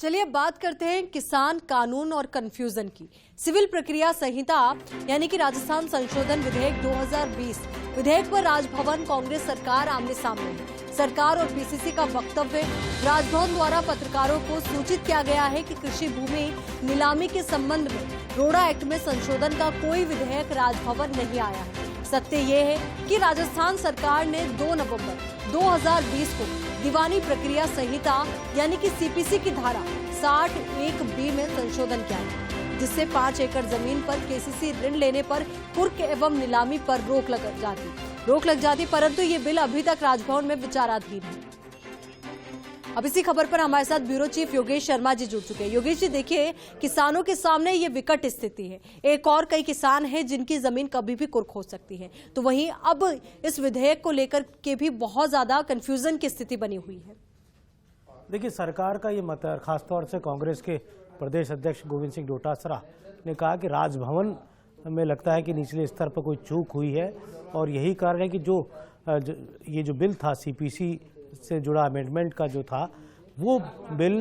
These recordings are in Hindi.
चलिए अब बात करते हैं किसान कानून और कंफ्यूजन की। सिविल प्रक्रिया संहिता यानी कि राजस्थान संशोधन विधेयक 2020 विधेयक पर राजभवन कांग्रेस सरकार आमने सामने है। सरकार और पीसीसी का वक्तव्य। राजभवन द्वारा पत्रकारों को सूचित किया गया है कि कृषि भूमि नीलामी के संबंध में रोड़ा एक्ट में संशोधन का कोई विधेयक राजभवन नहीं आया है। सत्य ये है कि राजस्थान सरकार ने 2 नवंबर 2020 को दीवानी प्रक्रिया संहिता यानी कि सीपीसी की धारा 60(1)(b) में संशोधन किया है, जिससे 5 एकड़ जमीन पर केसीसी ऋण लेने पर कुर्क एवं नीलामी पर रोक लग जाती, परंतु ये बिल अभी तक राजभवन में विचाराधीन है। अब इसी खबर पर हमारे साथ ब्यूरो चीफ योगेश शर्मा जी जुड़ चुके हैं। योगेश जी, देखिए, किसानों के सामने ये विकट स्थिति है। एक और कई किसान हैं जिनकी जमीन कभी भी कुर्क हो सकती है, तो वहीं अब इस विधेयक को लेकर के भी बहुत ज्यादा कंफ्यूजन की स्थिति बनी हुई है। देखिए, सरकार का ये मत है, खासतौर से कांग्रेस के प्रदेश अध्यक्ष गोविंद सिंह डोटासरा ने कहा कि राजभवन में लगता है कि निचले स्तर पर कोई चूक हुई है और यही कारण है कि ये जो बिल था सीपीसी से जुड़ा अमेंडमेंट का जो था वो बिल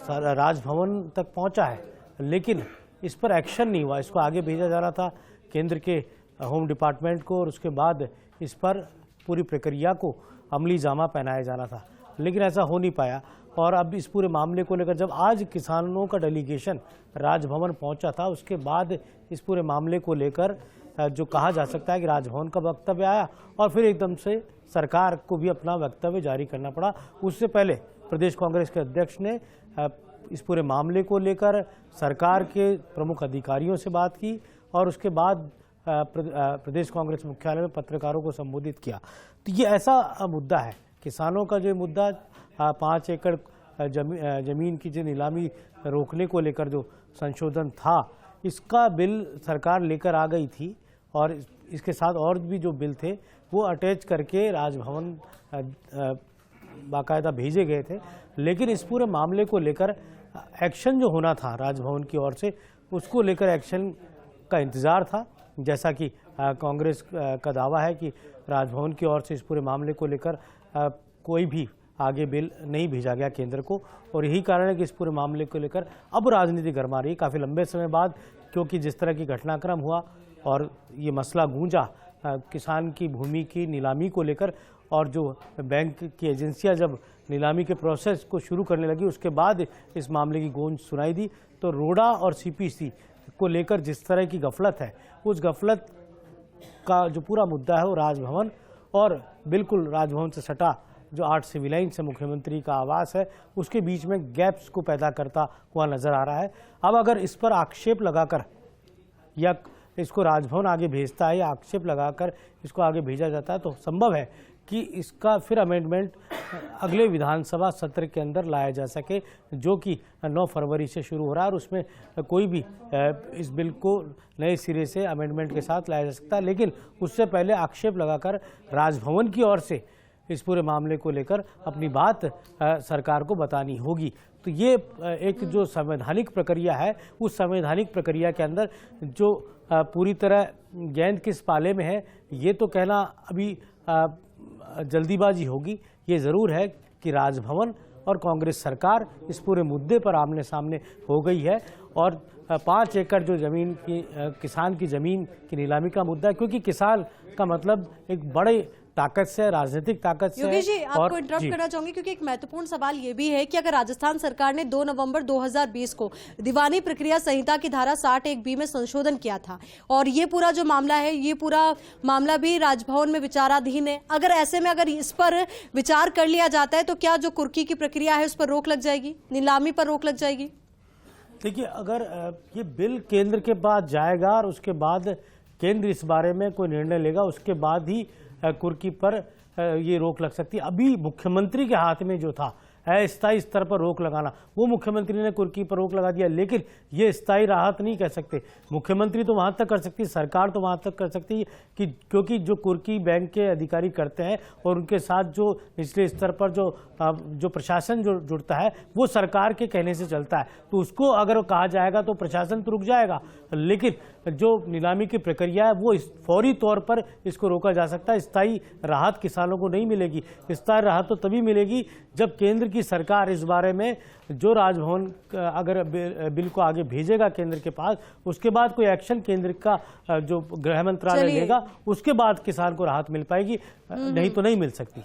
राजभवन तक पहुंचा है, लेकिन इस पर एक्शन नहीं हुआ। इसको आगे भेजा जा रहा था केंद्र के होम डिपार्टमेंट को और उसके बाद इस पर पूरी प्रक्रिया को अमली जामा पहनाया जाना था, लेकिन ऐसा हो नहीं पाया। और अब इस पूरे मामले को लेकर जब आज किसानों का डेलीगेशन राजभवन पहुंचा था, उसके बाद इस पूरे मामले को लेकर जो कहा जा सकता है कि राजभवन का वक्तव्य आया और फिर एकदम से सरकार को भी अपना वक्तव्य जारी करना पड़ा। उससे पहले प्रदेश कांग्रेस के अध्यक्ष ने इस पूरे मामले को लेकर सरकार के प्रमुख अधिकारियों से बात की और उसके बाद प्रदेश कांग्रेस मुख्यालय में पत्रकारों को संबोधित किया। तो ये ऐसा मुद्दा है, किसानों का जो मुद्दा 5 एकड़ जमीन की जो नीलामी रोकने को लेकर जो संशोधन था, इसका बिल सरकार लेकर आ गई थी और इसके साथ और भी जो बिल थे वो अटैच करके राजभवन बाकायदा भेजे गए थे। लेकिन इस पूरे मामले को लेकर एक्शन जो होना था राजभवन की ओर से, उसको लेकर एक्शन का इंतज़ार था। जैसा कि कांग्रेस का दावा है कि राजभवन की ओर से इस पूरे मामले को लेकर कोई भी आगे बिल नहीं भेजा गया केंद्र को, और यही कारण है कि इस पूरे मामले को लेकर अब राजनीति गरमा रही है काफ़ी लंबे समय बाद, क्योंकि जिस तरह की घटनाक्रम हुआ और ये मसला गूंजा किसान की भूमि की नीलामी को लेकर, और जो बैंक की एजेंसियां जब नीलामी के प्रोसेस को शुरू करने लगी उसके बाद इस मामले की गूंज सुनाई दी। तो रोड़ा और सीपीसी को लेकर जिस तरह की गफलत है, उस गफलत का जो पूरा मुद्दा है वो राजभवन और बिल्कुल राजभवन से सटा जो 8 सिविल लाइन से मुख्यमंत्री का आवास है, उसके बीच में गैप्स को पैदा करता हुआ नजर आ रहा है। अब अगर इस पर आक्षेप लगाकर या इसको राजभवन आगे भेजता है या आक्षेप लगाकर इसको आगे भेजा जाता है, तो संभव है कि इसका फिर अमेंडमेंट अगले विधानसभा सत्र के अंदर लाया जा सके, जो कि 9 फरवरी से शुरू हो रहा है, और उसमें कोई भी इस बिल को नए सिरे से अमेंडमेंट के साथ लाया जा सकता है। लेकिन उससे पहले आक्षेप लगाकर राजभवन की ओर से इस पूरे मामले को लेकर अपनी बात सरकार को बतानी होगी। तो ये एक जो संवैधानिक प्रक्रिया है, उस संवैधानिक प्रक्रिया के अंदर जो पूरी तरह गेंद किस पाले में है, ये तो कहना अभी जल्दीबाजी होगी। ये ज़रूर है कि राजभवन और कांग्रेस सरकार इस पूरे मुद्दे पर आमने सामने हो गई है और 5 एकड़ जो जमीन की किसान की ज़मीन की नीलामी का मुद्दा है, क्योंकि किसान का मतलब एक बड़े ताकत से, राजनीतिक ताकत से। योगेश जी, आपको इंटरप्ट करना चाहूंगी क्योंकि एक महत्वपूर्ण सवाल ये भी है कि अगर राजस्थान सरकार ने 2 नवंबर 2020 को दीवानी प्रक्रिया संहिता की धारा 60(1)(b) में संशोधन किया था और ये पूरा जो मामला है, ये पूरा मामला भी राजभवन में विचाराधीन है, अगर ऐसे में अगर इस पर विचार कर लिया जाता है तो क्या जो कुर्की की प्रक्रिया है उस पर रोक लग जाएगी, नीलामी पर रोक लग जाएगी? देखिए, अगर ये बिल केंद्र के पास जाएगा और उसके बाद केंद्र इस बारे में कोई निर्णय लेगा, उसके बाद ही कुर्की पर ये रोक लग सकती है। अभी मुख्यमंत्री के हाथ में जो था अस्थायी स्तर पर रोक लगाना, वो मुख्यमंत्री ने कुर्की पर रोक लगा दिया, लेकिन ये स्थायी राहत नहीं कह सकते। मुख्यमंत्री तो वहां तक कर सकती है, सरकार तो वहां तक कर सकती है कि क्योंकि जो कुर्की बैंक के अधिकारी करते हैं और उनके साथ जो निचले स्तर पर जो प्रशासन जो जुड़ता है वो सरकार के कहने से चलता है, तो उसको अगर कहा जाएगा तो प्रशासन तो रुक जाएगा, लेकिन जो नीलामी की प्रक्रिया है वो फौरी तौर पर इसको रोका जा सकता है। स्थायी राहत किसानों को नहीं मिलेगी। स्थायी राहत तो तभी मिलेगी जब केंद्र की क्योंकि सरकार इस बारे में जो राजभवन अगर बिल को आगे भेजेगा केंद्र के पास, उसके बाद कोई एक्शन केंद्र का जो गृह मंत्रालय लेगा, उसके बाद किसान को राहत मिल पाएगी, नहीं तो नहीं मिल सकती।